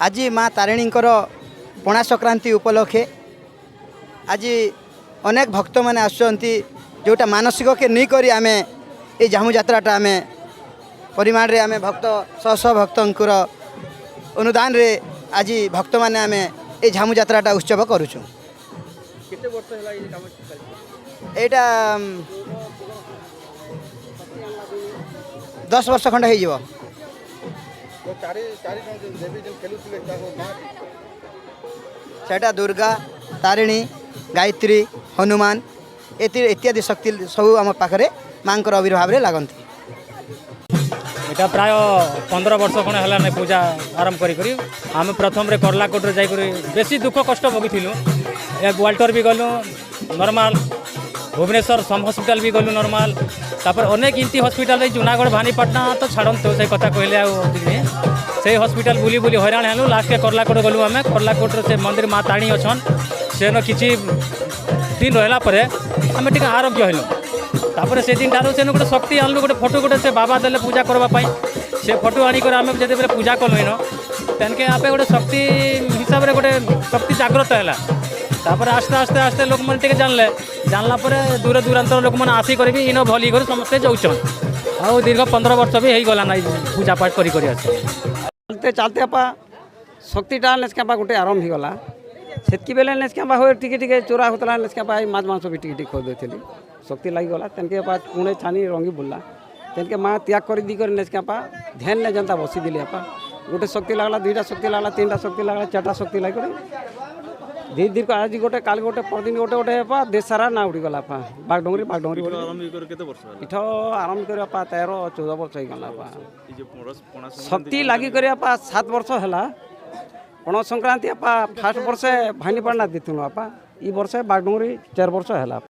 आज माँ तारिणी पणा संक्रांति उपलक्षे आज अनेक भक्त मैंने आसुँच जोटा मानसिक के नहीं करी आम ये झामु यात्राटा आम परिमाण रे आम भक्त शह शह भक्तर अनुदान रे आज भक्त मैंने आम ये झामु यात्राटा उत्सव करुचु। एटा 10 वर्ष खंड हो दुर्गा तारिणी गायत्री हनुमान इत्यादि शक्ति सब आम पाखे माँ आविर्भाव लगती। এটা প্রায় 15 वर्ष खंड है पूजा आरंभ करी आम प्रथम रे करलाकोट रे जाइकरी बेसी दुख कष्ट भोगिलु। ग्वाल्टर भी गलु नॉर्मल, भुवनेश्वर सम हॉस्पिटल भी गलु नॉर्मल, तापर अनेक इमती हॉस्पिटल जूनागढ़ भानीपाटना तो छाड़न तो से कथा कहले से हॉस्पिटल बुली बुली हैरान हेलु। लास्ट के करलाकोट गलु आम करलाकोट से मंदिर माँ ताणी अच्छन सेन किसी दिन रहा आम टे आरोग्य हेलु। तापर से दिन ठार से गोटे शक्ति आनलु गोटे फोटो गोटे से बाबा देले पूजा करवाई से फोटो आनिक आम जब पूजा कलु इन तेनके आप गोटे शक्ति हिसाब से गोटे शक्ति जागृत है। तापर आस्ते आस्ते आस्ते लोक मैंने जानले जानला दूर दूरांतर लोक मैंने आसिक इन भली कर समस्ते जाऊन आ दीर्घ 15 वर्ष भी हो गला ना पूजा पाठ करी चलते चलते आपा शक्तिटा नेसकापा गोटे आरंभ होगला सेतकी बेले नेसकापा हो टिके चोरा होता नेसकापा माछ मांस भी टिके खोद देती शक्ति लगिगला तेनके पुणे छानी रंगी बुल्ला तेनके माँ त्याग कर दी कर नेसकापा ध्यान ने जनता बसी दिली आपा गोटे शक्ति लगला 2टा शक्ति लगला 3टा शक्ति लगला 4टा शक्ति लग धीरे धीरे आज गोटे काल गोटे परदिन गोटे गोटे आपा देश सारा ना उड़ीगला आपा बागडोंगरी इठ आरंभ कर 13-14 वर्ष होगा शक्ति लगी कर 7 वर्ष है। पण संक्रांति आपा फास्ट वर्ष भानीपाटना देथुन आपा ई वर्ष बागडोंगरी 4 वर्ष है।